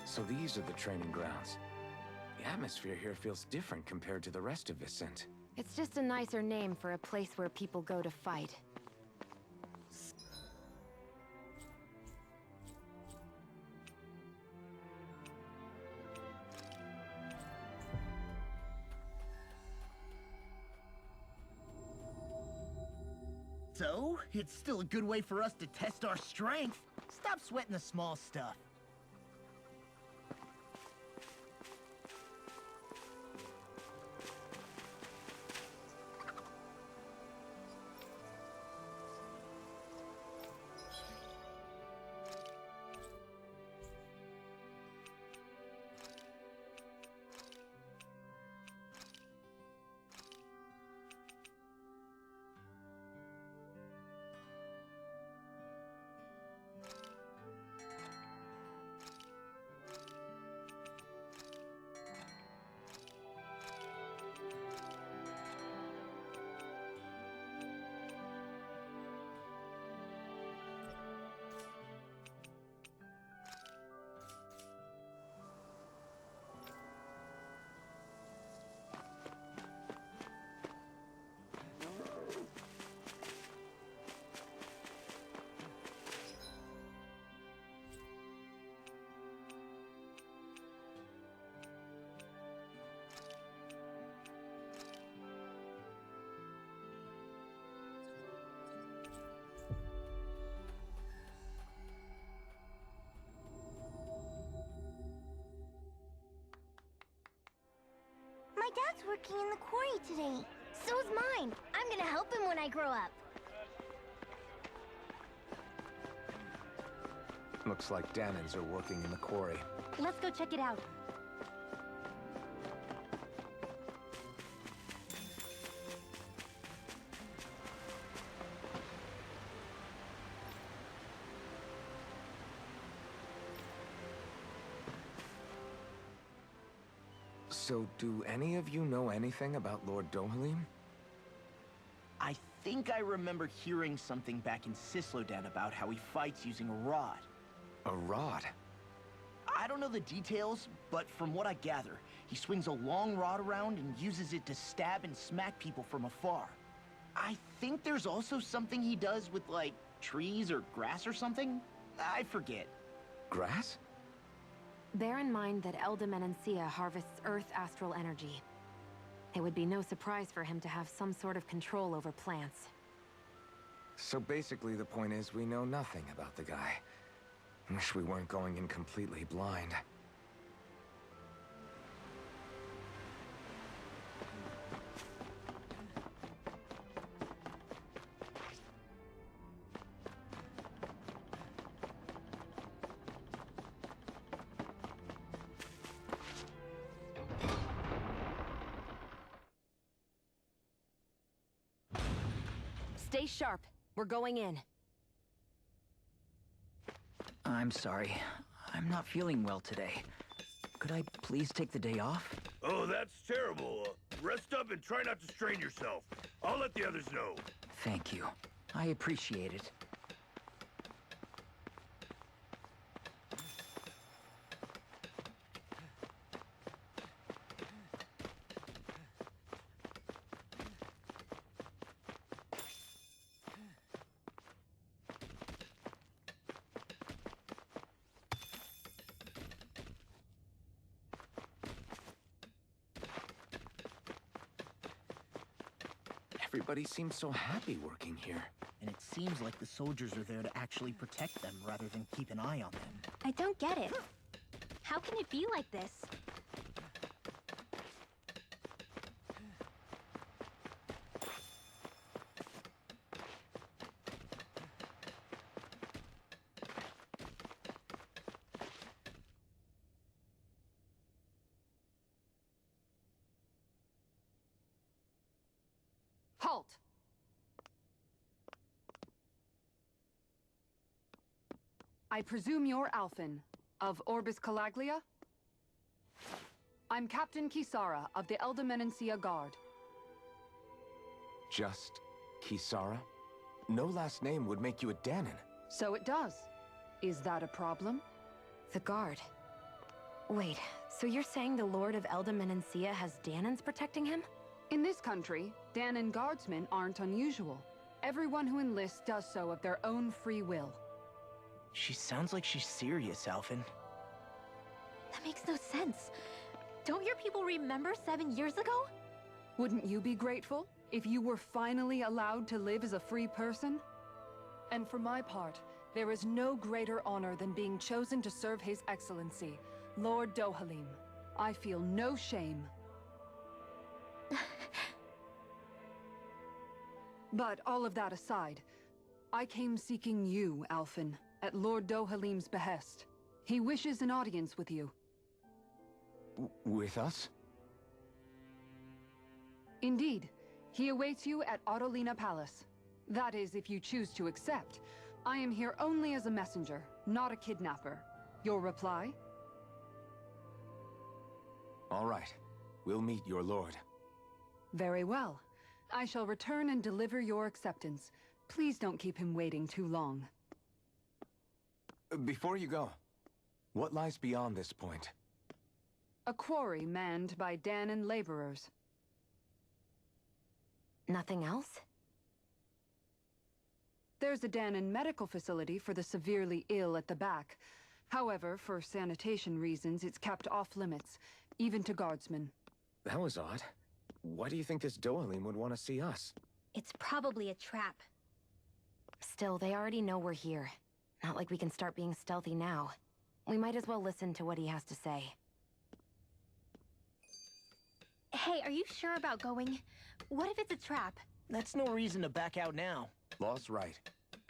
So these are the training grounds. The atmosphere here feels different compared to the rest of Vicent. It's just a nicer name for a place where people go to fight. So, it's still a good way for us to test our strength. Stop sweating the small stuff. My dad's working in the quarry today. So's mine. I'm gonna help him when I grow up. Looks like Danans are working in the quarry. Let's go check it out. So, do any of you know anything about Lord Dohalim? I think I remember hearing something back in Sislodan about how he fights using a rod. A rod? I don't know the details, but from what I gather, he swings a long rod around and uses it to stab and smack people from afar. I think there's also something he does with, like, trees or grass or something? I forget. Grass? Bear in mind that Elda Menancia harvests Earth astral energy. It would be no surprise for him to have some sort of control over plants. So basically the point is we know nothing about the guy. Wish we weren't going in completely blind. Stay sharp. We're going in. I'm sorry. I'm not feeling well today. Could I please take the day off? Oh, that's terrible. Rest up and try not to strain yourself. I'll let the others know. Thank you. I appreciate it. Everybody seems so happy working here. And it seems like the soldiers are there to actually protect them rather than keep an eye on them. I don't get it. How can it be like this? Halt! I presume you're Alphen, of Orbis Calaglia? I'm Captain Kisara of the Elder Guard. Just Kisara? No last name would make you a Danon. So it does. Is that a problem? The Guard. Wait, so you're saying the Lord of Eldam and Encia has Danons protecting him? In this country, Danon guardsmen aren't unusual. Everyone who enlists does so of their own free will. She sounds like she's serious, Alphen. That makes no sense. Don't your people remember 7 years ago? Wouldn't you be grateful if you were finally allowed to live as a free person? And for my part, there is no greater honor than being chosen to serve His Excellency, Lord Dohalim. I feel no shame. But all of that aside, I came seeking you, Alphen, at Lord Dohalim's behest. He wishes an audience with you. With us? Indeed. He awaits you at Autolina Palace. That is, if you choose to accept. I am here only as a messenger, not a kidnapper. Your reply? All right. We'll meet your lord. Very well. I shall return and deliver your acceptance. Please don't keep him waiting too long. Before you go, what lies beyond this point? A quarry manned by Danon laborers. Nothing else? There's a Danon medical facility for the severely ill at the back. However, for sanitation reasons, it's kept off limits, even to guardsmen. That was odd. Why do you think this Dohalim would want to see us? It's probably a trap. Still, they already know we're here. Not like we can start being stealthy now. We might as well listen to what he has to say. Hey, are you sure about going? What if it's a trap? That's no reason to back out now. Law's right.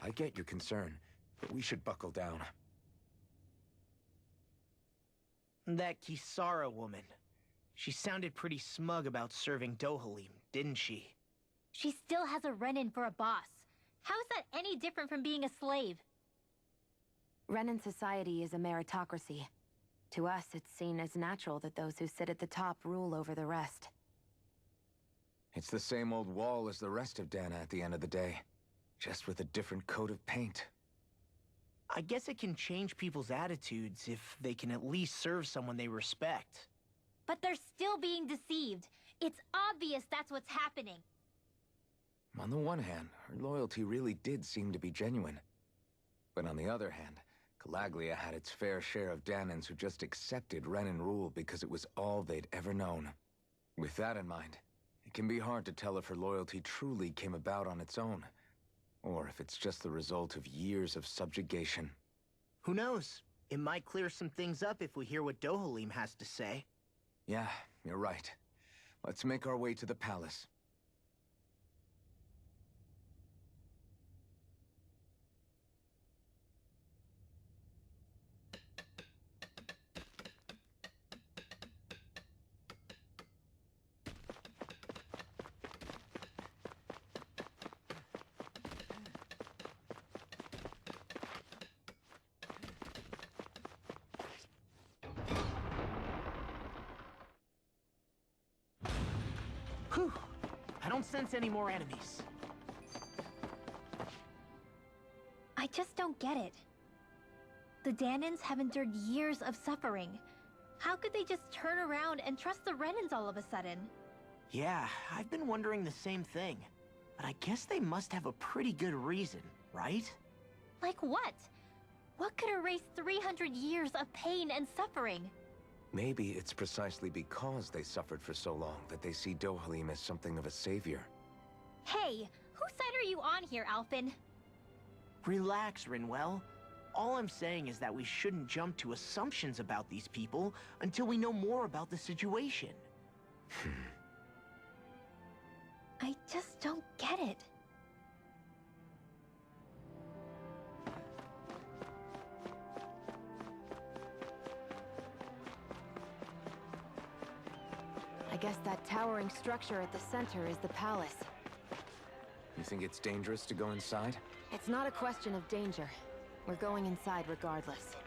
I get your concern, but we should buckle down. That Kisara woman. She sounded pretty smug about serving Dohalim, didn't she? She still has a Renin for a boss. How is that any different from being a slave? Renan society is a meritocracy. To us, it's seen as natural that those who sit at the top rule over the rest. It's the same old wall as the rest of Dana at the end of the day, just with a different coat of paint. I guess it can change people's attitudes if they can at least serve someone they respect. But they're still being deceived. It's obvious that's what's happening. On the one hand, her loyalty really did seem to be genuine. But on the other hand, Calaglia had its fair share of Danons who just accepted Renan rule because it was all they'd ever known. With that in mind, it can be hard to tell if her loyalty truly came about on its own, or if it's just the result of years of subjugation. Who knows? It might clear some things up if we hear what Dohalim has to say. Yeah, you're right. Let's make our way to the palace. Whew. I don't sense any more enemies. I just don't get it. The Danons have endured years of suffering. How could they just turn around and trust the Renans all of a sudden? Yeah, I've been wondering the same thing. But I guess they must have a pretty good reason, right? Like what? What could erase 300 years of pain and suffering? Maybe it's precisely because they suffered for so long that they see Dohalim as something of a savior. Hey, whose side are you on here, Alphen? Relax, Rinwell. All I'm saying is that we shouldn't jump to assumptions about these people until we know more about the situation. I just don't get it. I guess that towering structure at the center is the palace. You think it's dangerous to go inside? It's not a question of danger. We're going inside regardless.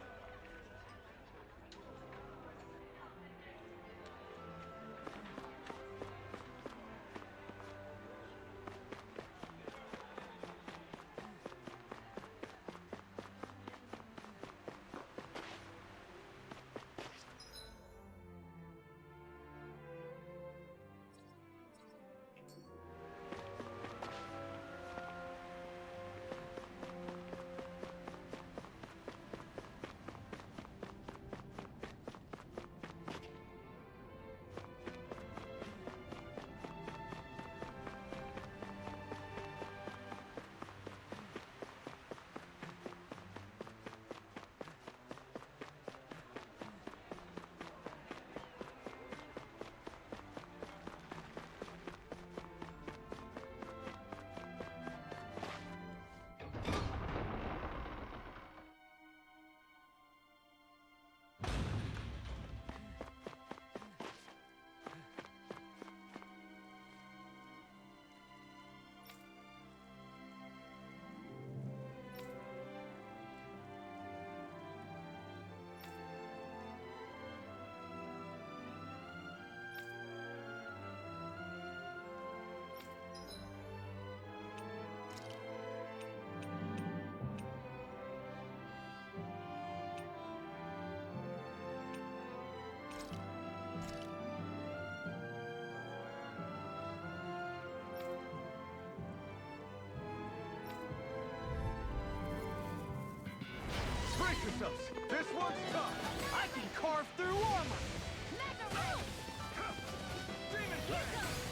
Brace yourselves! This one's tough! I can carve through armor!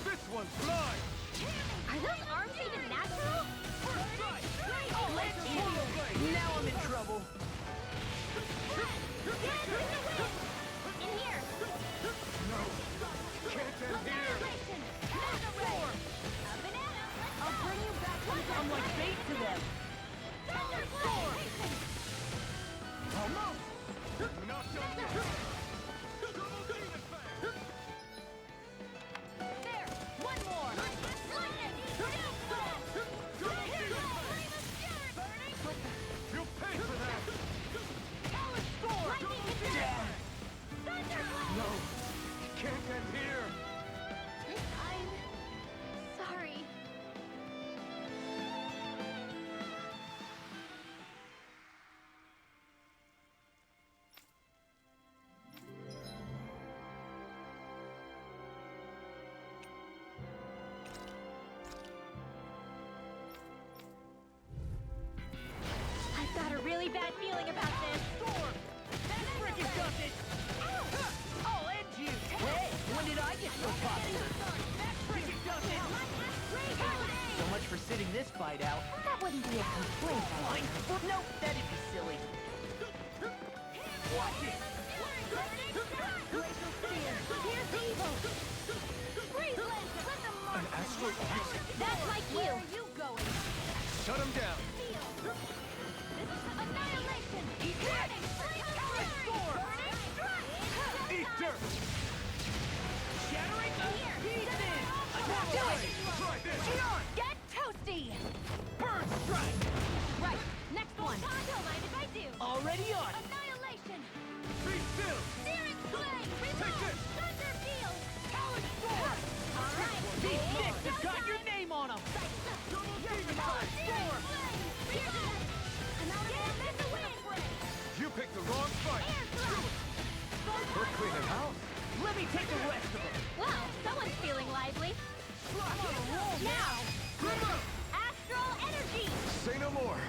This one's mine! Are those arms even natural? Oh, let's you! Now I'm in trouble. In here! Can't end here! I'll bring you back to the I'm like bait to them. Almost! Not done yet! Double demon fan! There! One more! You'll pay for that! No! Can't end here! I'm sorry. I've got a really bad feeling about this. Frickin' does it! I'll end you! Hey, when did I get so popular? Frickin' does it! So much for sitting this fight out. That wouldn't be a complaint. Fine. Nope, that'd be silly. Watch it! Here's evil. Freeze Lancer, let them mark. An astral art? That's like you. Where are you going? Shut him down! Annihilation. Eat that! Eat dirt! Shattering Here. pieces! Try this! Get toasty. Bird strike! Right, next one. Don't mind if I do. Already on! Annihilation. Be still! Searing flame. Take this! Thunder field. Talon sword! All right. These sticks have got your name on them! Double demon fan! You picked the wrong fight! We're cleaning house! Let me take the rest of them! Wow, someone's feeling lively. Now, astral energy. Say no more!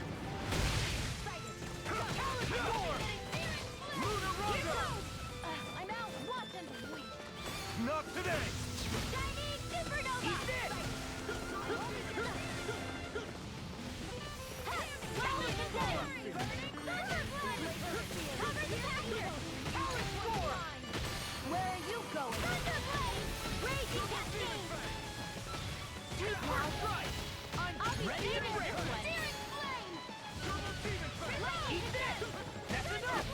I'm out once and weak. Not today! Shining supernova. Eat this! Where are you going? Thunderblade! Raging cascade! Right! I'll be ready to searing rip. this one. Searing flame! Double demon fan! Eat this! That's enough!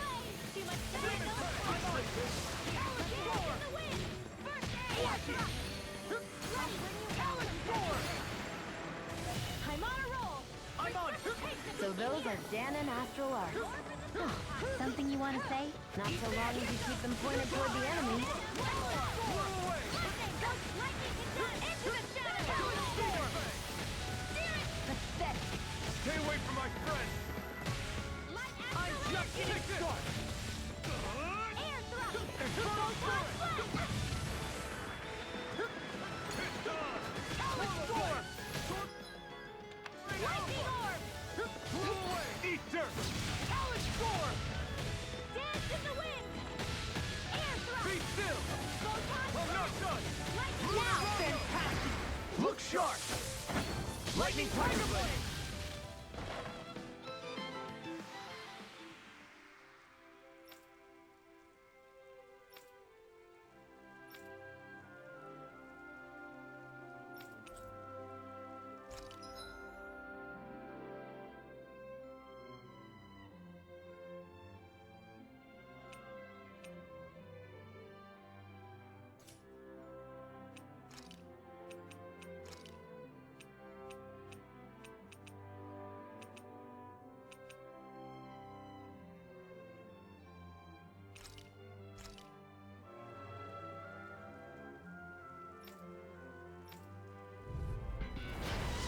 Too much time, no in the wind! First aid! Watch it! Talon sword! I'm on a roll! I'm on! So those are Danon astral arts. Something you want to say? Not so long as you keep them pointed toward the enemy. Pathetic! Stay away from my friend! I'm just getting started! Air thrust! Infernal sword! Talon sword! Lightning orb! Eat dirt! Talon sword! Dance in the wind! Air thrust! Be still! Photon I'm not done! Now! Fantastic! Look sharp! Lightning Tiger Blade!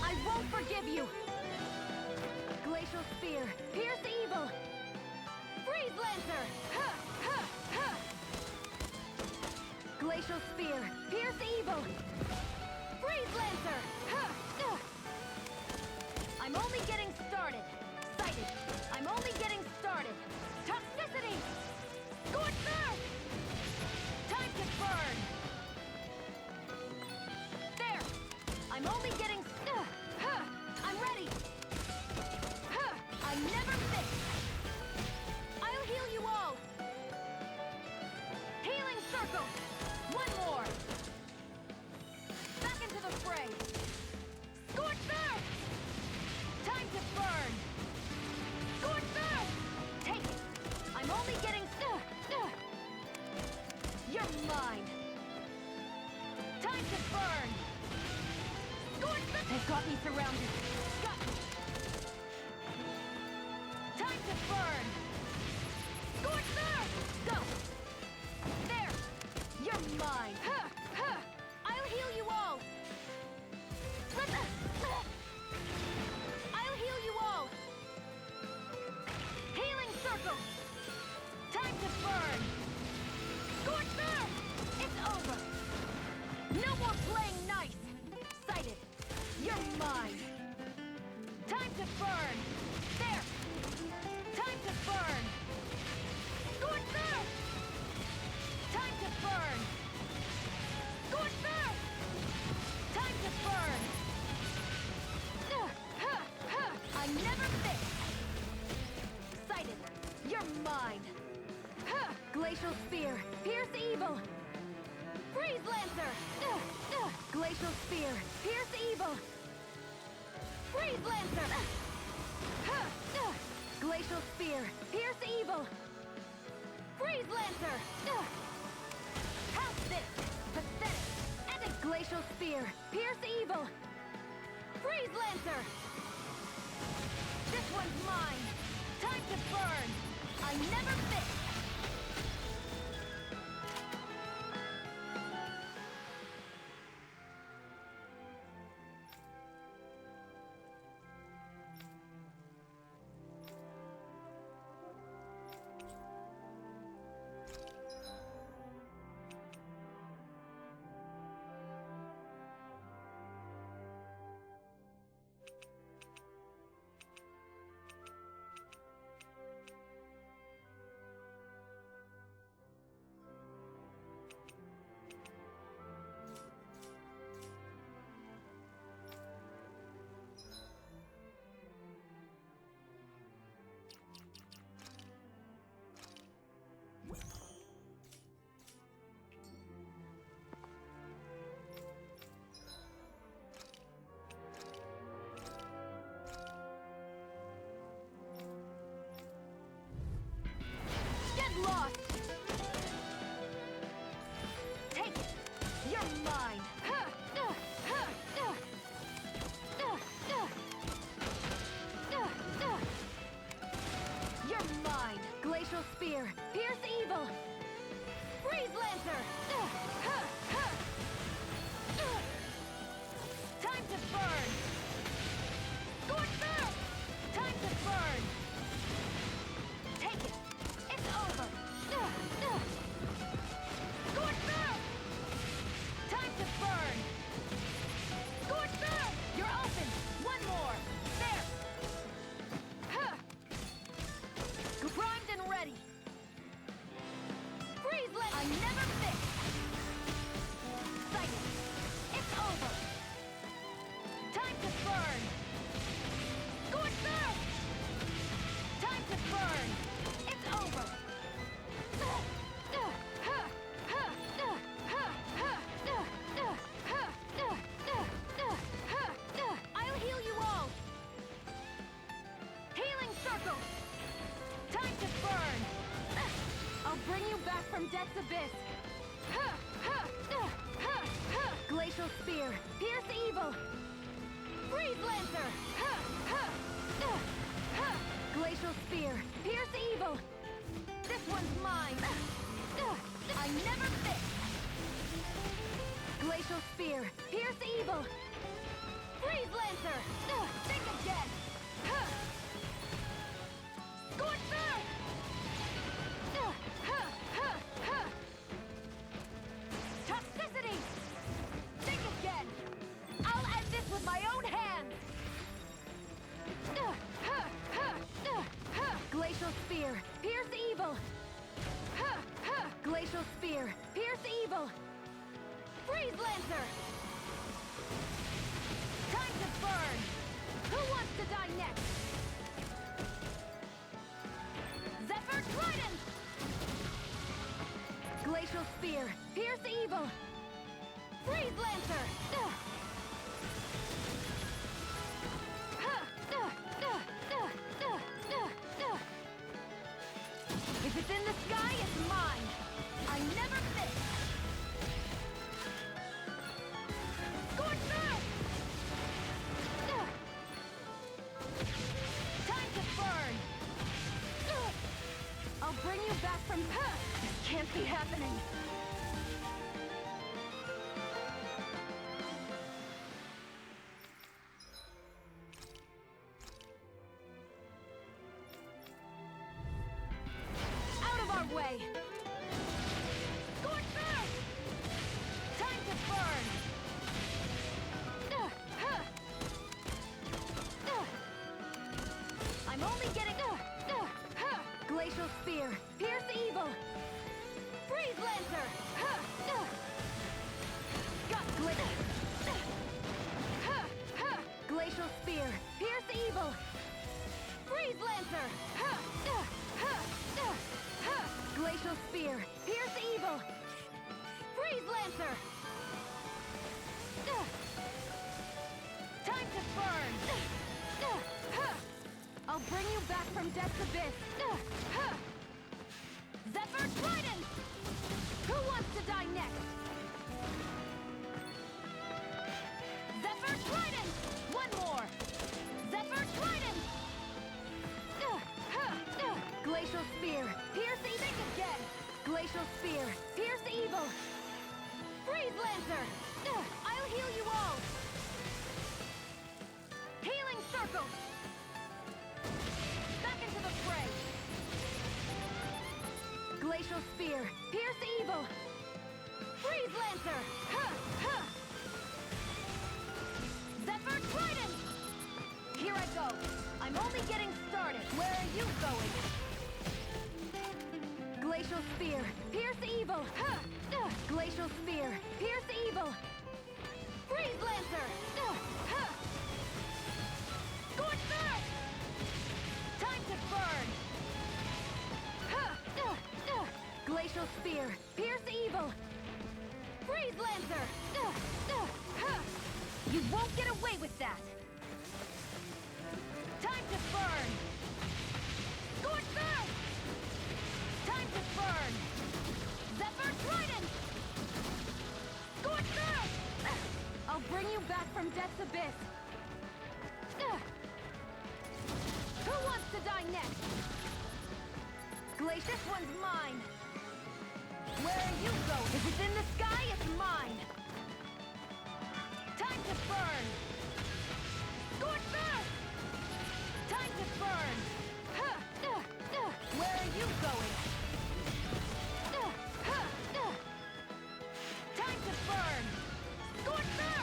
I won't forgive you! Glacial Spear, pierce evil! Freeze Lancer! Ha! Ha! Ha! Glacial Spear, pierce evil! Freeze Lancer! Ha! I'm only getting started! Sighted! I'm only getting started! They've got me surrounded. Got me. Time to burn. Scorch there! Go! There! You're mine! Huh! Huh! I'll heal you all! I'll heal you all! Healing circle! Time to burn! Scorch there! It's over! No more playing nice! Sighted! You're mine! Time to burn! There! Time to burn! Scorch there! Time to burn! Scorch there! Time to burn! I never miss! Sighted! You're mine! Glacial Spear! Pierce evil! Freeze Lancer! Glacial Spear! Pierce evil! Freeze Lancer! Glacial Spear! Pierce evil! Freeze Lancer! How's this? Pathetic! And a Glacial Spear! Pierce evil! Freeze Lancer! This one's mine! Time to burn! I never miss! Lost! Take it! You're mine! You're mine! Glacial Spear! Pierce evil! Freeze Lancer! Time to burn! Scorch there! Time to burn! Take it! It's over! Scorch there! Time to burn! Scorch there! You're open! One more! There! Primed and ready! Freeze Lancer! I never miss! Sighted! It's over! Time to burn! Scorch there! Time to burn! It's over! I'll heal you all! Healing circle! Time to burn! I'll bring you back from Death's abyss! Glacial Spear! Pierce evil! Freeze Lancer! Glacial Spear! Pierce evil! This one's mine! I never miss! Glacial Spear! Pierce evil! Freeze Lancer! Think again! Scorch there! Toxicity! Think again! I'll end this with my own hands! Glacial Spear! Pierce evil! Glacial Spear! Pierce evil! Freeze Lancer! Time to burn! Who wants to die next? Zephyr Trident! Glacial Spear! Pierce evil! Freeze Lancer! If it's in the sky, it's mine! I never miss! Scorch there! back from... This can't be happening! Out of our way! Scorcher! Time to burn! I'm only getting... Glacial Spear! Pierce evil! Freeze Lancer! Got Glacial Spear! Pierce evil! Freeze Lancer! Glacial Spear! Pierce evil! Freeze Lancer! Time to burn! I'll bring you back from Death's Abyss! Zephyr Trident! Who wants to die next? Zephyr Trident! One more! Zephyr Trident! Glacial Spear! Pierce evil! Think again! Glacial Spear! Pierce evil! Freeze Lancer! I'll heal you all! Healing Circle! Back into the fray! Glacial Spear! Pierce evil! Freeze Lancer! Zephyr Trident! Here I go! I'm only getting started! Where are you going? Glacial Spear! Pierce evil! Glacial Spear! Pierce evil! Freeze Lancer! Scorcher! Time to burn! Glacial Spear! Pierce evil! Freeze Lancer! You won't get away with that! Time to burn! Scorcher! Time to burn! Zephyr Trident! Scorcher! I'll bring you back from Death's Abyss! Who wants to die next? Glacial, this one's mine! Where are you going? If it's in the sky, it's mine! Time to burn! Scorcher! Time to burn! Where are you going? Time to burn! Scorcher!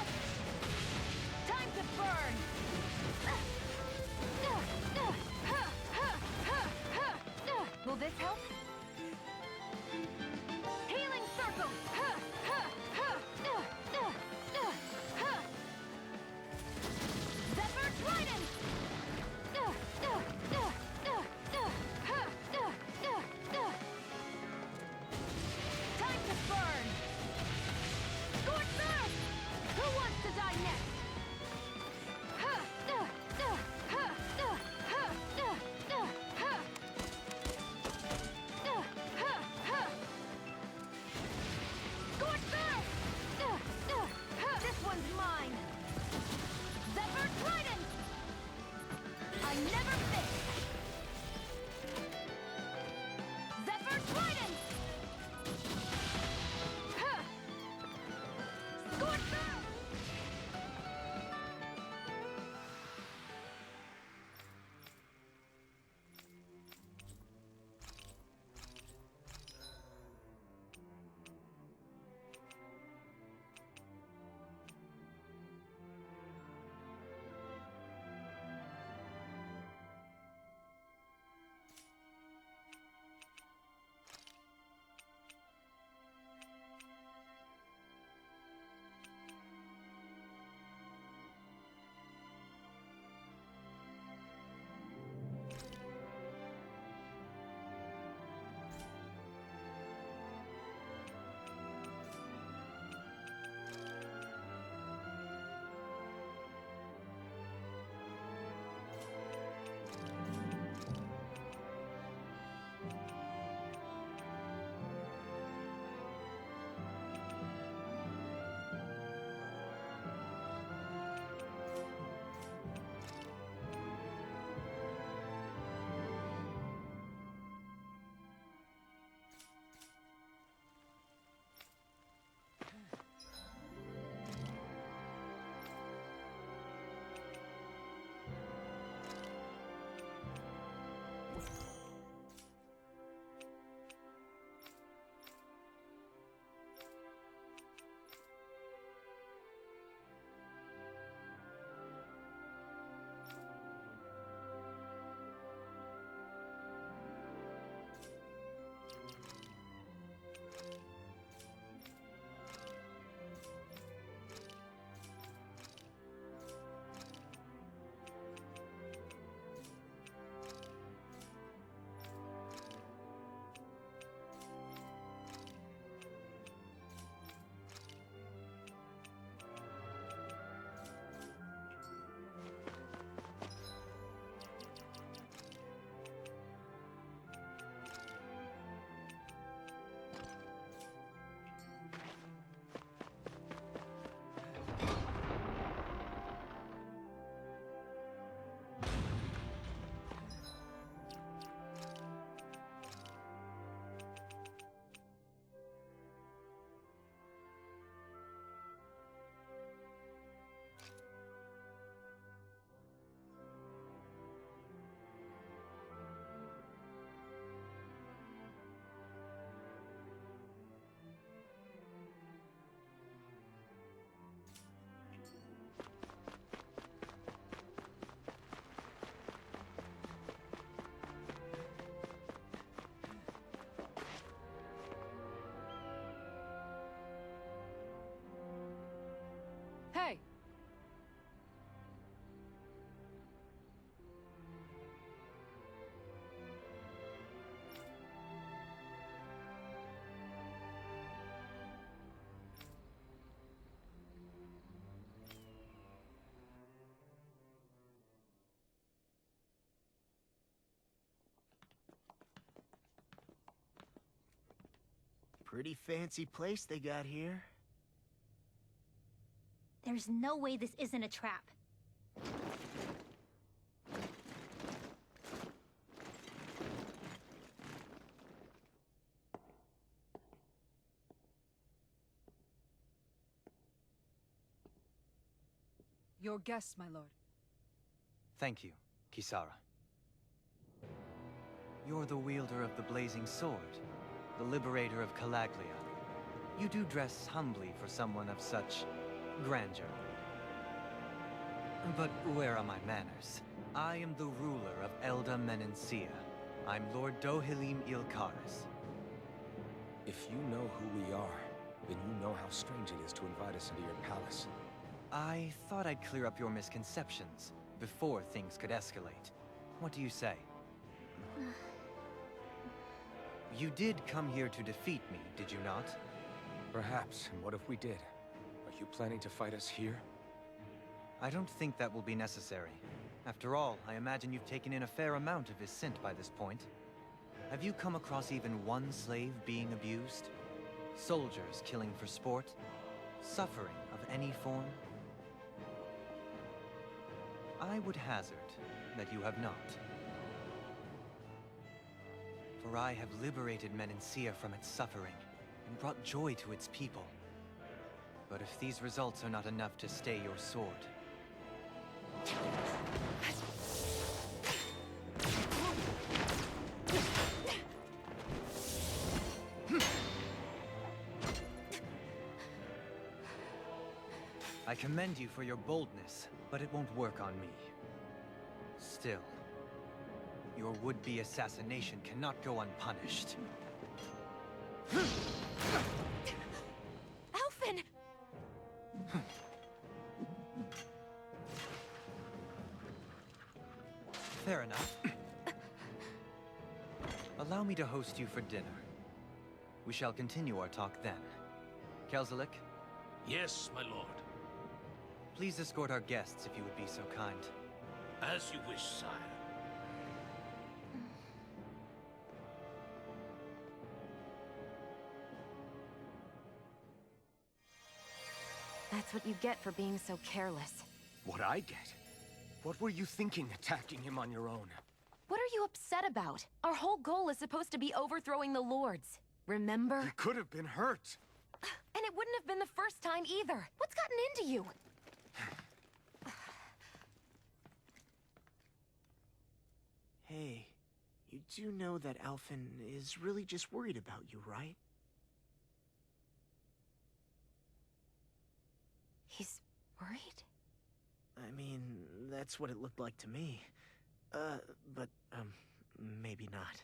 Time to burn! Will this help? Healing Circle! Zephyr Trident! Time to burn! Scorcher! Who wants to die next? Pretty fancy place they got here. There's no way this isn't a trap. Your guests, my lord. Thank you, Kisara. You're the wielder of the blazing sword, the liberator of Calaglia. You do dress humbly for someone of such grandeur. But where are my manners? I am the ruler of Elda Menencia. I'm Lord Dohilim Ilkaris. If you know who we are, then you know how strange it is to invite us into your palace. I thought I'd clear up your misconceptions before things could escalate. What do you say? You did come here to defeat me, did you not? Perhaps, and what if we did? Are you planning to fight us here? I don't think that will be necessary. After all, I imagine you've taken in a fair amount of his scent by this point. Have you come across even one slave being abused? Soldiers killing for sport? Suffering of any form? I would hazard that you have not. For I have liberated Menencia from its suffering and brought joy to its people. But if these results are not enough to stay your sword... I commend you for your boldness, but it won't work on me. Still, your would-be assassination cannot go unpunished. Alphen! Fair enough. Allow me to host you for dinner. We shall continue our talk then. Kelzelik, Yes, my lord. please escort our guests if you would be so kind. As you wish, sire. That's what you get for being so careless. What I get? What were you thinking attacking him on your own? What are you upset about? Our whole goal is supposed to be overthrowing the lords. Remember? He could have been hurt. And it wouldn't have been the first time either. What's gotten into you? Hey, you do know that Alphen is really just worried about you, right? He's worried? I mean, that's what it looked like to me. But maybe not.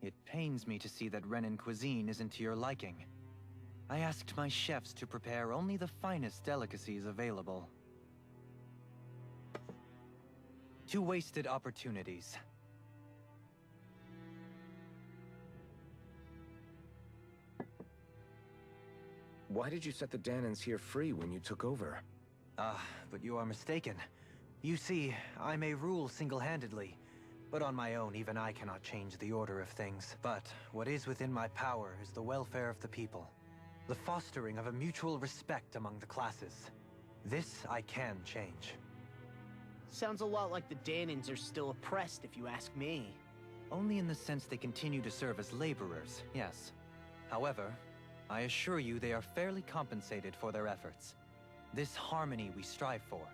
It pains me to see that Renin cuisine isn't to your liking. I asked my chefs to prepare only the finest delicacies available. 2 wasted opportunities. Why did you set the Danans here free when you took over? But you are mistaken. You see, I may rule single-handedly, but on my own, even I cannot change the order of things. But what is within my power is the welfare of the people, the fostering of a mutual respect among the classes. This I can change. Sounds a lot like the Danans are still oppressed, if you ask me. Only in the sense they continue to serve as laborers, yes. However, I assure you they are fairly compensated for their efforts. This harmony we strive for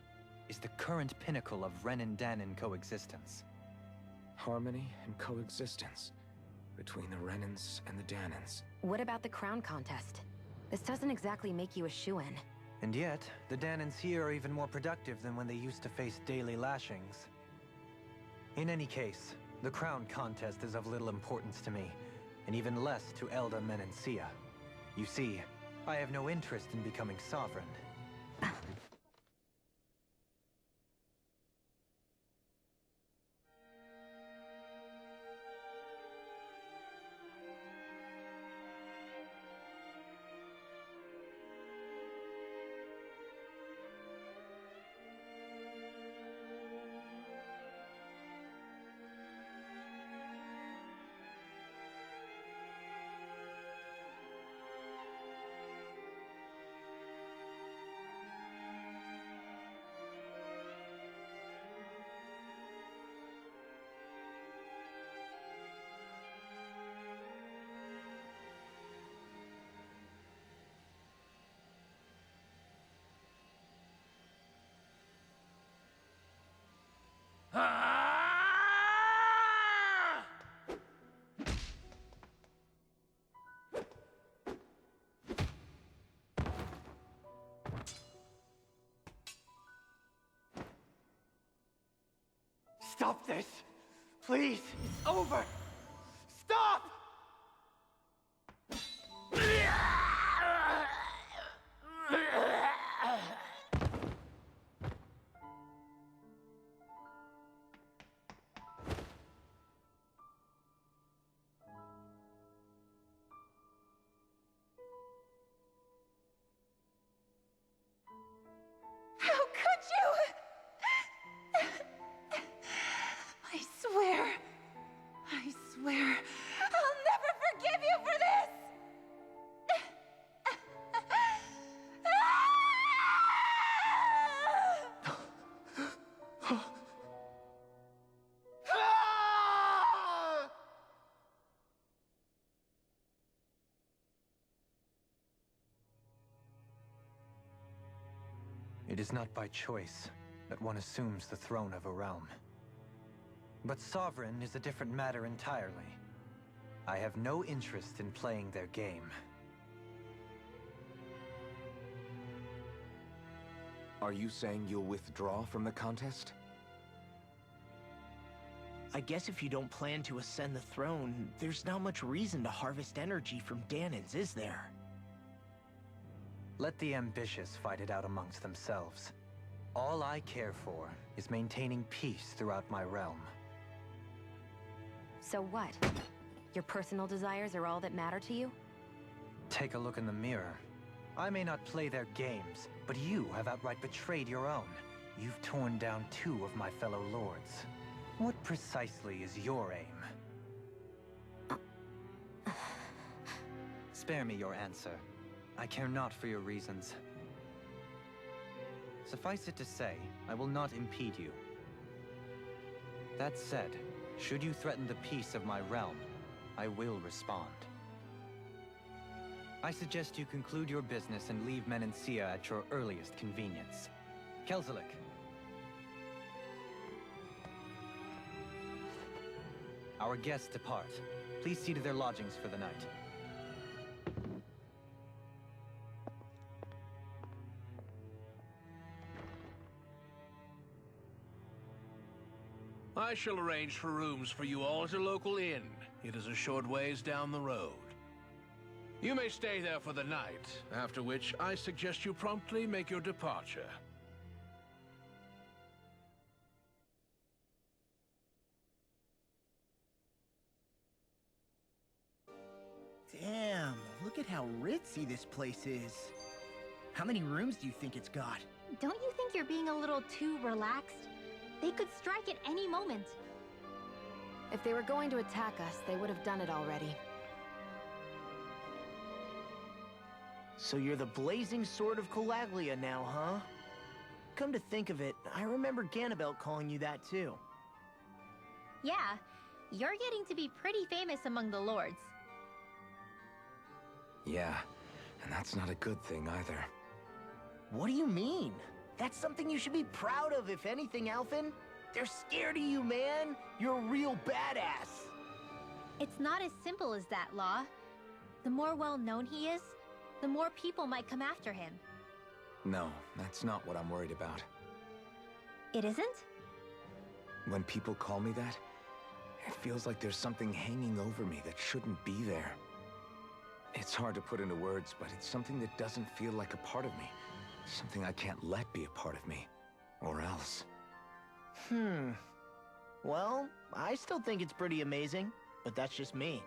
is the current pinnacle of Renin-Danan coexistence. Harmony and coexistence between the Renins and the Danans. What about the crown contest? This doesn't exactly make you a shoo-in. And yet, the Danans here are even more productive than when they used to face daily lashings. In any case, the crown contest is of little importance to me, and even less to Elda Menencia. You see, I have no interest in becoming sovereign. Stop this! Please! It's over! Stop! How could you? I swear, I'll never forgive you for this! It is not by choice that one assumes the throne of a realm. But sovereign is a different matter entirely. I have no interest in playing their game. Are you saying you'll withdraw from the contest? I guess if you don't plan to ascend the throne, there's not much reason to harvest energy from Danans, is there? Let the ambitious fight it out amongst themselves. All I care for is maintaining peace throughout my realm. So what? Your personal desires are all that matter to you? Take a look in the mirror. I may not play their games, but you have outright betrayed your own. You've torn down 2 of my fellow lords. What precisely is your aim? Spare me your answer. I care not for your reasons. Suffice it to say, I will not impede you. That said, should you threaten the peace of my realm, I will respond. I suggest you conclude your business and leave Menencia at your earliest convenience. Kelzelik. Our guests depart. Please see to their lodgings for the night. I shall arrange for rooms for you all at a local inn. It is a short ways down the road. You may stay there for the night, after which I suggest you promptly make your departure. Damn, look at how ritzy this place is. How many rooms do you think it's got? Don't you think you're being a little too relaxed? They could strike at any moment. If they were going to attack us, they would have done it already. So you're the blazing sword of Calaglia now, huh? Come to think of it, I remember Ganabelt calling you that too. Yeah, you're getting to be pretty famous among the lords. Yeah, and that's not a good thing either. What do you mean? That's something you should be proud of, if anything, Alphen. They're scared of you, man. You're a real badass. It's not as simple as that, Law. The more well-known he is, the more people might come after him. No, that's not what I'm worried about. It isn't? When people call me that, it feels like there's something hanging over me that shouldn't be there. It's hard to put into words, but it's something that doesn't feel like a part of me. Something I can't let be a part of me. Or else. Well, I still think it's pretty amazing, but that's just me.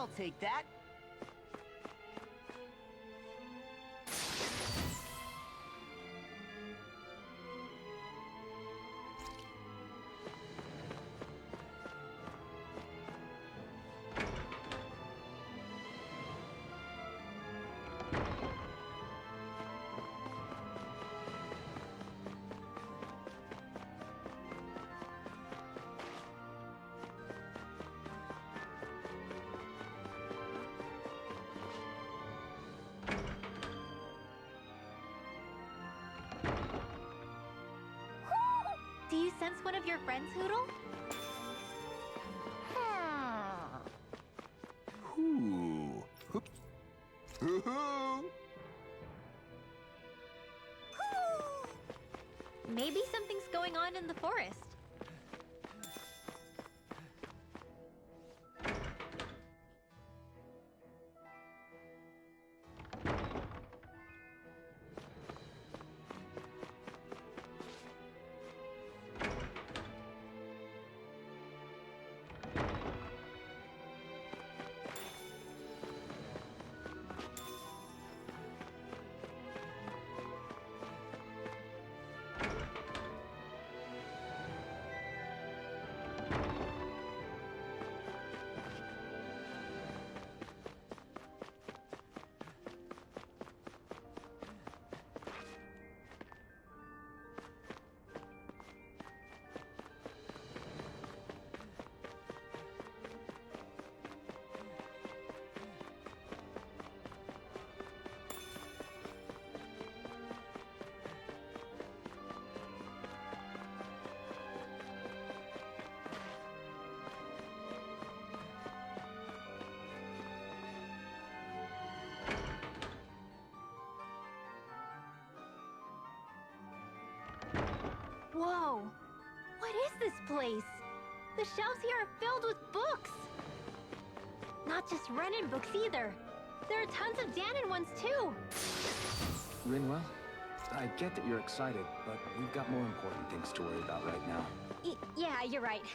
I'll take that. Do you sense one of your friends, Hoodle? Ooh. Maybe something's going on in the forest. Whoa! What is this place? The shelves here are filled with books! Not just Renin books either. There are tons of Danon ones too! Rinwell, I get that you're excited, but we've got more important things to worry about right now. Yeah, you're right.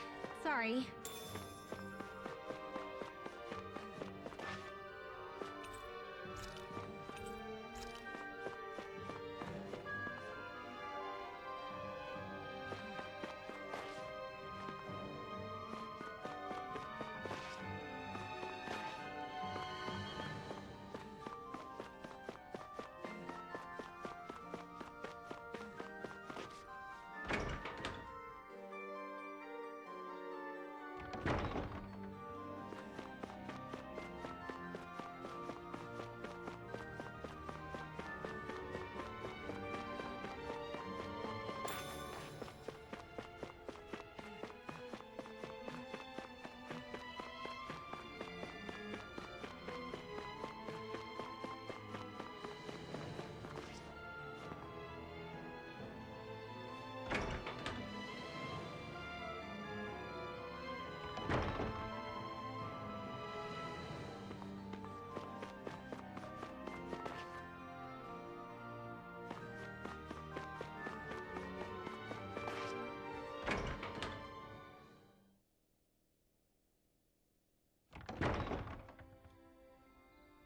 Sorry.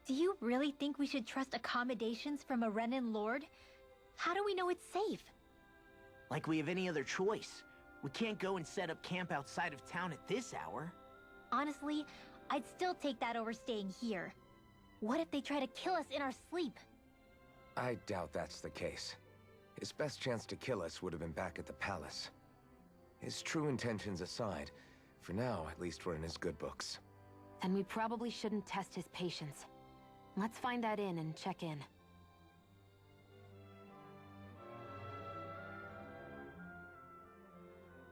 Do you really think we should trust accommodations from a Renin Lord? How do we know it's safe? Like we have any other choice. We can't go and set up camp outside of town at this hour. Honestly, I'd still take that over staying here. What if they try to kill us in our sleep? I doubt that's the case. His best chance to kill us would have been back at the palace. His true intentions aside, for now, at least we're in his good books. Then we probably shouldn't test his patience. Let's find that inn and check in.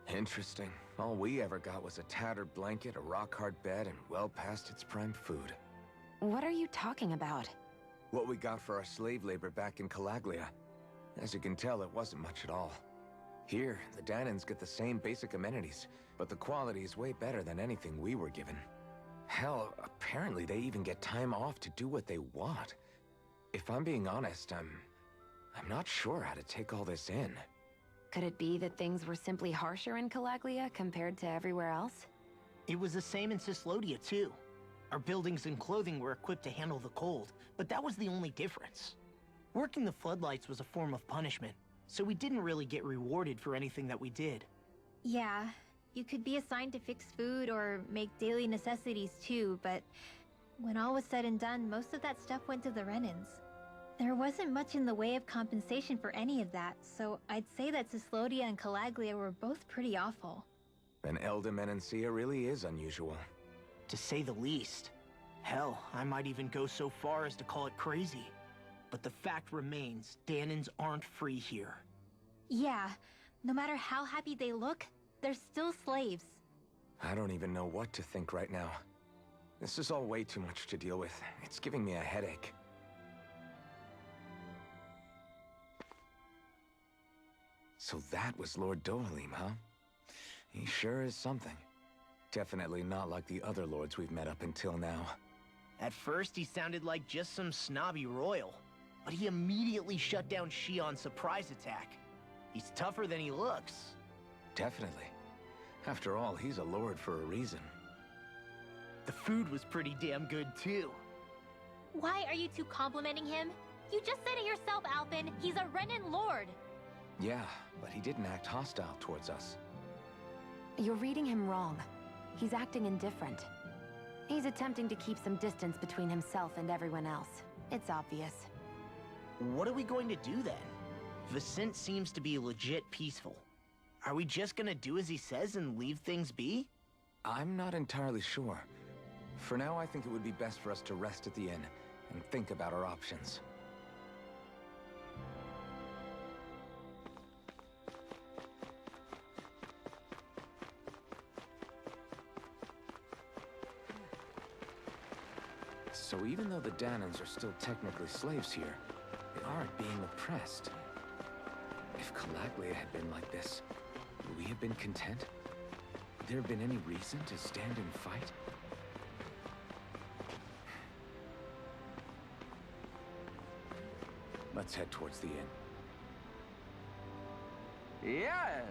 Interesting. All we ever got was a tattered blanket, a rock-hard bed, and well past its prime food. What are you talking about? What we got for our slave labor back in Calaglia. As you can tell, it wasn't much at all. Here, the Danons get the same basic amenities, but the quality is way better than anything we were given. Hell, apparently they even get time off to do what they want. If I'm being honest, I'm not sure how to take all this in. Could it be that things were simply harsher in Calaglia compared to everywhere else? It was the same in Cislodia, too. Our buildings and clothing were equipped to handle the cold, but that was the only difference. Working the floodlights was a form of punishment, so we didn't really get rewarded for anything that we did. Yeah, you could be assigned to fix food or make daily necessities too, but when all was said and done, most of that stuff went to the Renans. There wasn't much in the way of compensation for any of that, so I'd say that Cislodia and Calaglia were both pretty awful. Then Elda Menancia really is unusual. To say the least. Hell, I might even go so far as to call it crazy. But the fact remains, Danans aren't free here. Yeah, no matter how happy they look, they're still slaves. I don't even know what to think right now. This is all way too much to deal with. It's giving me a headache. So that was Lord Dohalim, huh? He sure is something. Definitely not like the other lords we've met up until now. At first, he sounded like just some snobby royal, but he immediately shut down Shion's surprise attack. He's tougher than he looks. Definitely. After all, he's a lord for a reason. The food was pretty damn good, too. Why are you two complimenting him? You just said it yourself, Alphen. He's a Renan lord. Yeah, but he didn't act hostile towards us. You're reading him wrong. He's acting indifferent. He's attempting to keep some distance between himself and everyone else. It's obvious. What are we going to do then? Vicent seems to be legit peaceful. Are we just gonna do as he says and leave things be? I'm not entirely sure. For now, I think it would be best for us to rest at the inn and think about our options. So even though the Danans are still technically slaves here, they aren't being oppressed. If Calaglia had been like this, would we have been content? Would there have been any reason to stand and fight? Let's head towards the inn. Yes!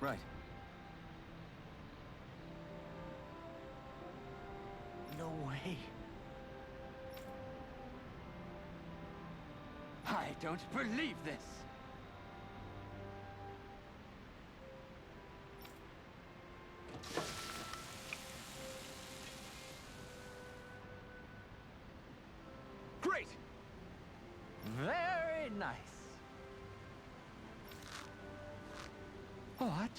Right. No way. I don't believe this! Great! Very nice. What?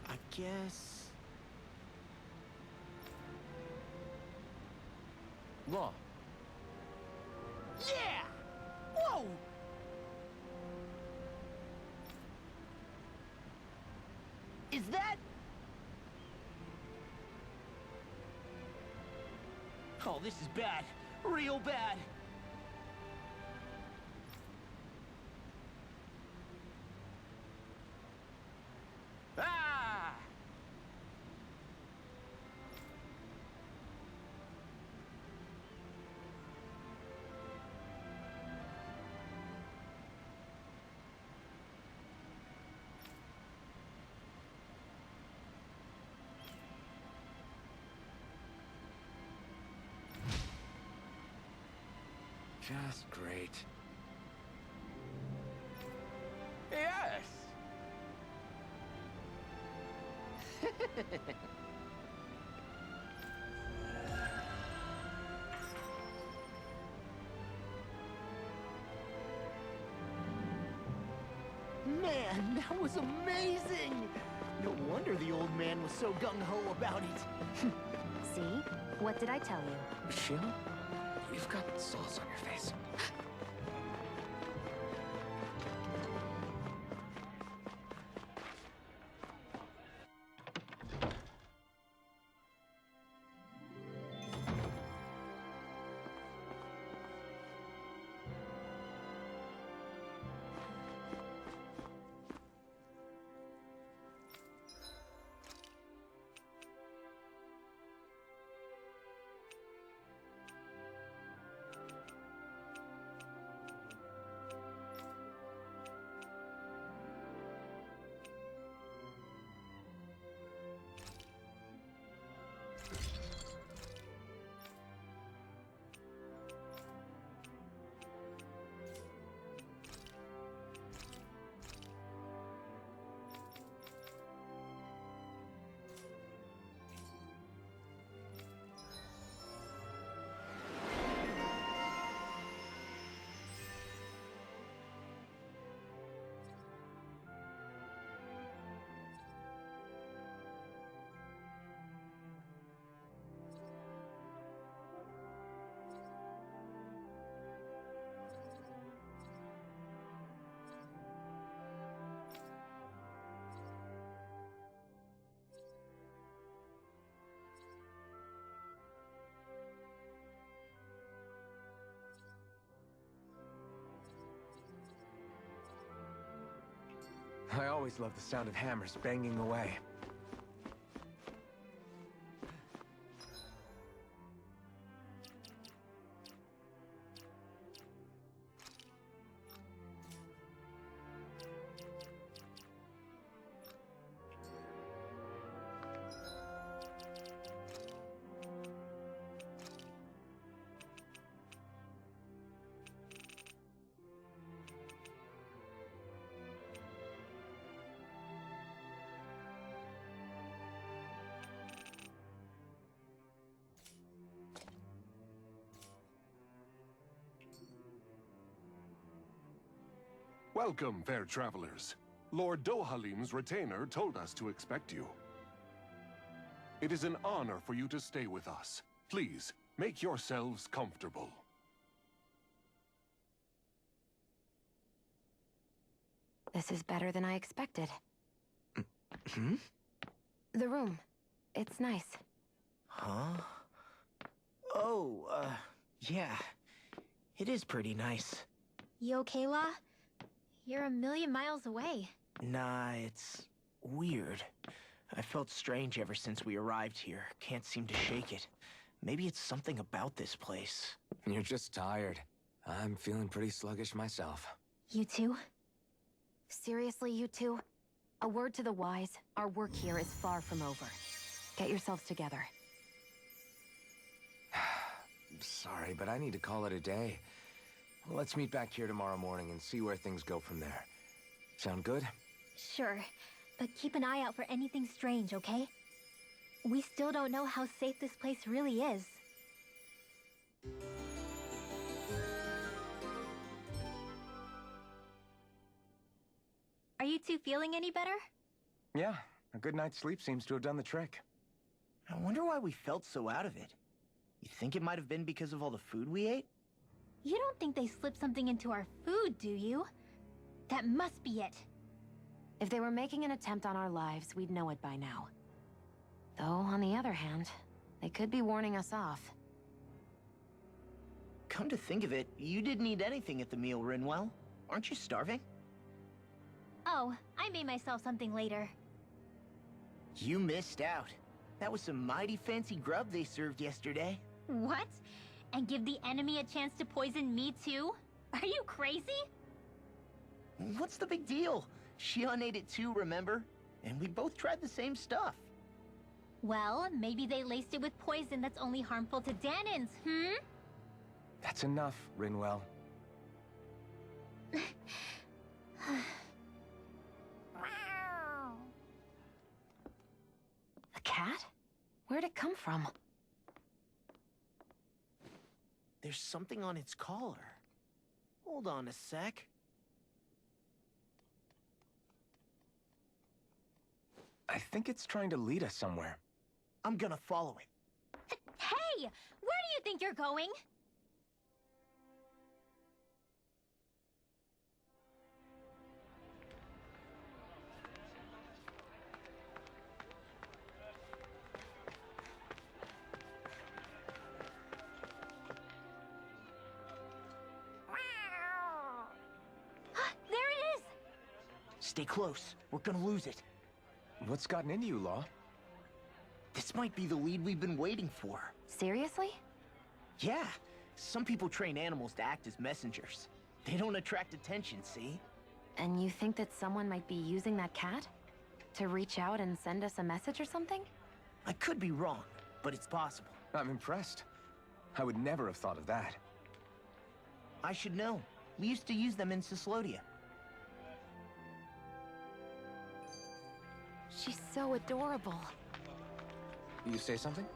I guess... Law. Yeah! Whoa! Is that... Oh, this is bad. Real bad. Ah! Just great. Yes! Man, that was amazing! No wonder the old man was so gung-ho about it. See? What did I tell you? Sheila, you've got sauce on your face. always loved the sound of hammers banging away. Welcome, fair travelers. Lord Dohalim's retainer told us to expect you. It is an honor for you to stay with us. Please, make yourselves comfortable. This is better than I expected. Hmm? The room. It's nice. Huh? Oh, yeah. It is pretty nice. You okay, La? You're a million miles away. Nah, it's weird. I felt strange ever since we arrived here. Can't seem to shake it. Maybe it's something about this place. You're just tired. I'm feeling pretty sluggish myself. You too? Seriously, you two? A word to the wise, our work here is far from over. Get yourselves together. Sorry, but I need to call it a day. Let's meet back here tomorrow morning and see where things go from there. Sound good? Sure, but keep an eye out for anything strange, okay? We still don't know how safe this place really is. Are you two feeling any better? Yeah, a good night's sleep seems to have done the trick. I wonder why we felt so out of it. You think it might have been because of all the food we ate? You don't think they slipped something into our food, do you? That must be it. If they were making an attempt on our lives, we'd know it by now. Though, on the other hand, they could be warning us off. Come to think of it, you didn't eat anything at the meal, Rinwell. Aren't you starving? Oh, I made myself something later. You missed out. That was some mighty fancy grub they served yesterday. What? And give the enemy a chance to poison me too? Are you crazy? What's the big deal? Shion ate it too, remember? And we both tried the same stuff. Well, maybe they laced it with poison that's only harmful to Danins, That's enough, Rinwell. A cat? Where'd it come from? There's something on its collar. Hold on a sec. I think it's trying to lead us somewhere. I'm gonna follow it. Hey! Where do you think you're going? There it is! Stay close. We're gonna lose it. What's gotten into you, Law? This might be the lead we've been waiting for. Seriously? Yeah. Some people train animals to act as messengers. They don't attract attention, see? And you think that someone might be using that cat? To reach out and send us a message or something? I could be wrong, but it's possible. I'm impressed. I would never have thought of that. I should know. We used to use them in Cyslodia. She's so adorable. You say something?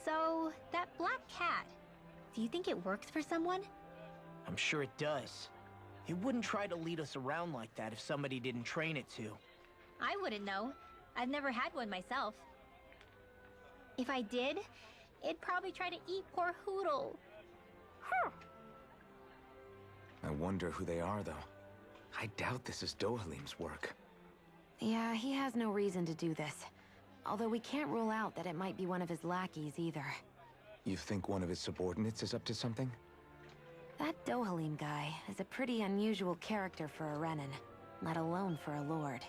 So, that black cat, do you think it works for someone? I'm sure it does. It wouldn't try to lead us around like that if somebody didn't train it to. I wouldn't know. I've never had one myself. If I did, it'd probably try to eat poor Hoodle. I wonder who they are, though. I doubt this is Dohalim's work. Yeah, he has no reason to do this. Although we can't rule out that it might be one of his lackeys either. You think one of his subordinates is up to something? That Dohalim guy is a pretty unusual character for a Renin, let alone for a Lord.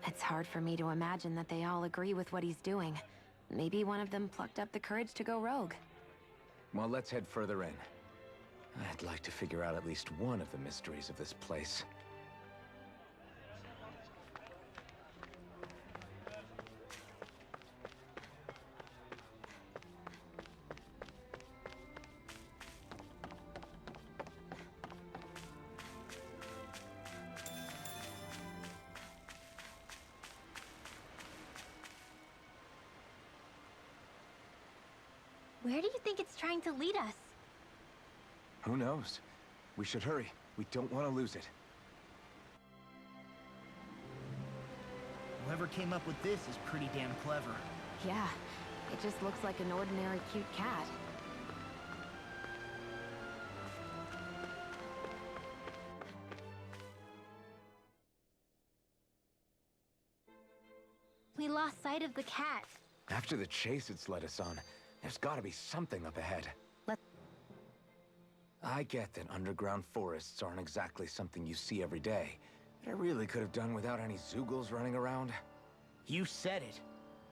It's hard for me to imagine that they all agree with what he's doing. Maybe one of them plucked up the courage to go rogue. Well, let's head further in. I'd like to figure out at least one of the mysteries of this place. Where do you think it's trying to lead us? Who knows? We should hurry. We don't want to lose it. Whoever came up with this is pretty damn clever. Yeah, it just looks like an ordinary cute cat. We lost sight of the cat. After the chase it's led us on, there's gotta be something up ahead. I get that underground forests aren't exactly something you see every day, but I really could have done without any Zeugles running around. You said it.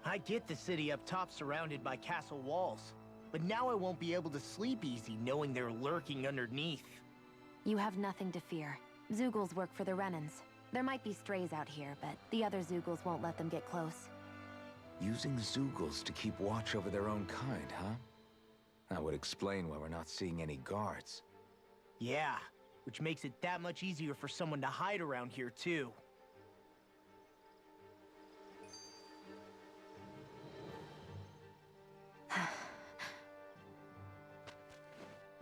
I get the city up top surrounded by castle walls, but now I won't be able to sleep easy knowing they're lurking underneath. You have nothing to fear. Zeugles work for the Renins. There might be strays out here, but the other Zeugles won't let them get close. Using Zeugles to keep watch over their own kind, huh? That would explain why we're not seeing any guards. Yeah, which makes it that much easier for someone to hide around here, too.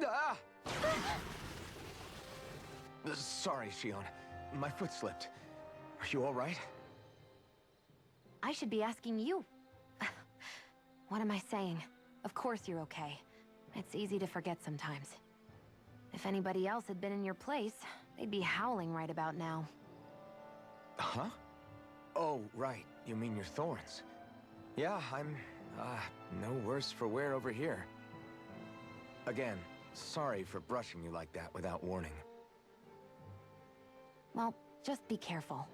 Ah! Sorry, Shion. My foot slipped. Are you all right? I should be asking you. What am I saying? Of course you're okay. It's easy to forget sometimes. If anybody else had been in your place, they'd be howling right about now. Huh? Oh, right. You mean your thorns. Yeah, I'm, no worse for wear over here. Again, sorry for brushing you like that without warning. Well, just be careful.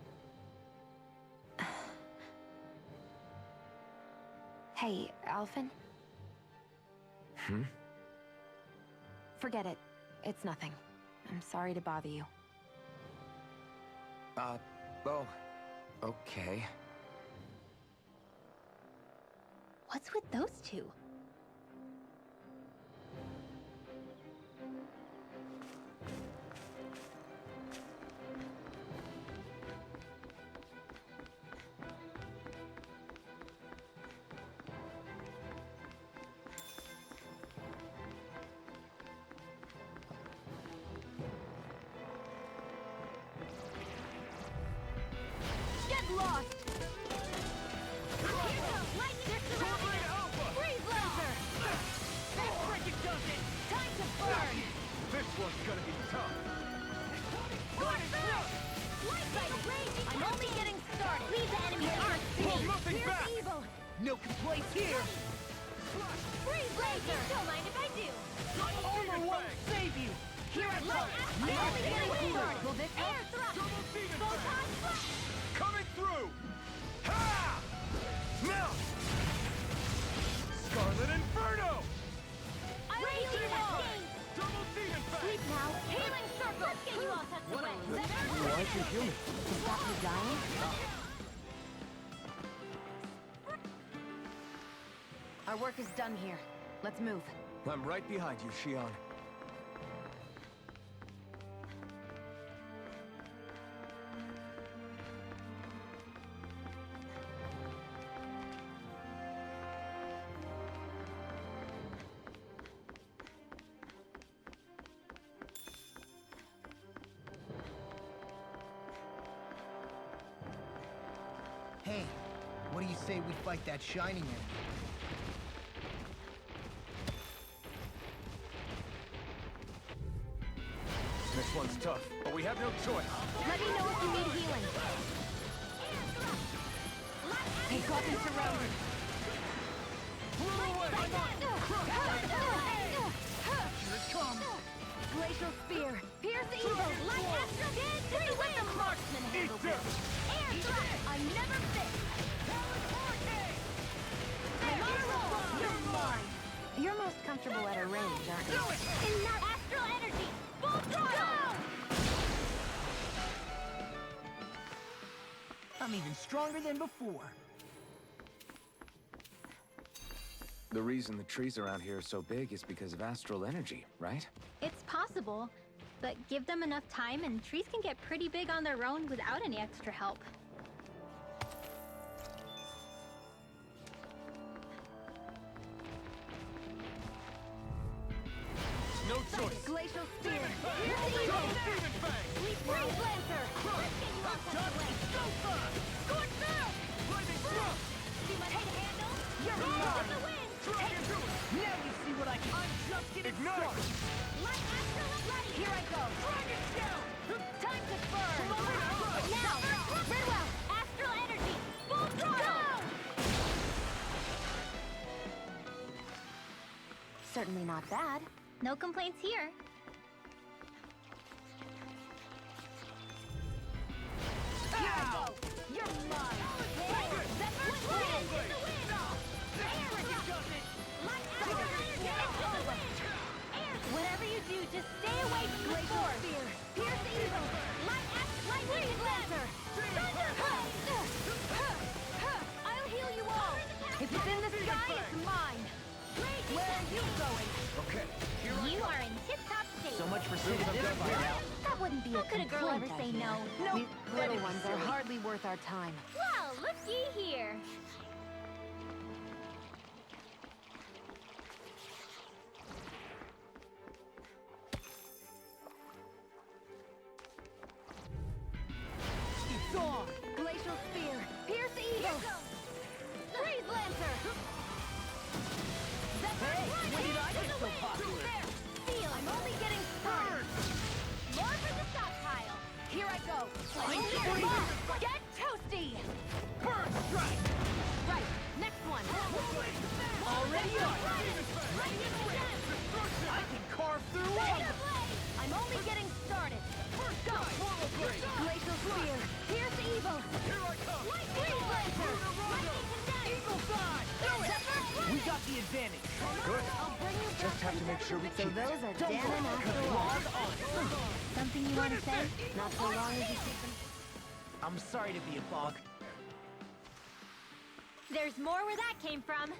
Hey, Alphen? Hmm? Forget it. It's nothing. I'm sorry to bother you. Oh, okay. What's with those two? Lost! Here goes! Lightning surrounding us! Freeze laser! That freaking does it! Time to burn! This one's gonna be tough. Light cycle raging! I'm only getting started! Leave the enemy aren't Pull nothing Here's back! evil! No complaints here! Freeze laser! Don't mind if I do! Armor won't save you! Here it comes! I'm only getting started! Will this air thrust! Photon flash! Coming through! Ha! Melt! Scarlet Inferno! Raging wall! Double demon back! Sleep now! Healing circle! Let's get you all tucked away! Why'd you heal me? Is that you dying? Our work is done here. Let's move. I'm right behind you, Shion. Hey, what do you say we fight that shining enemy? This one's tough, but we have no choice. Let me know if you need healing. We've got them surrounded. Here it comes! Glacial Spear! Pierce evil! Light Astral Dance! This is what the marksman handles it! Air thrust! I never fit! I'm on a roll! You're mine! You're most comfortable at a range, aren't you? Enough astral energy! Full throttle! I'm even stronger than before. The reason the trees around here are so big is because of astral energy, right? It's possible, but give them enough time and trees can get pretty big on their own without any extra help. No choice! Glacial Spear! Here's evil! Sweet Freeze Lancer! Let's get you off that way! Scorch through! See my head handle? You're mine! The wind! Now you see what I can... I'm just getting started! Light Astral ready! Here I go! Dragon Shell! Time to burn! Now! Redwell! Astral energy! Full throttle! Certainly not bad. No complaints here. Here I go! You're mine! Zephyr Wind! It's the wind! Air thrust! Light Astral energy! It's the wind! Whatever you do, just stay away from the force! Spear! Pierce evil! Light Freeze Lancer! Thunder Blade! I'll heal you all! If it's in the sky, it's mine! Where are you going? Okay, You are in tip-top shape. so much for sitting up by now. That wouldn't be How a could a girl ever complaint, say I no? hear. No, You little ones are hardly worth our time. Well, looky here. It's on! Glacial Spear! Pierce evil! Freeze Lancer! Zephyr Hey, when did I get so popular? There! Feel, I'm only getting started! More for the stockpile! Here I go! Get toasty! Bird strike! Right, next one! Already on! Right in the chest! I can carve through Thunder Blade! I'm only getting started! First go! Glacial Spear! Pierce evil! Here I come! Light Freeze Lancer! Lightning Condense! Eagle side! We got the advantage. Good. I'll bring you Just have to make sure we So keep those are Dan and Astro. Log on. Something you want to say? Not so long as you keep them. I'm sorry to be a bog. There's more where that came from.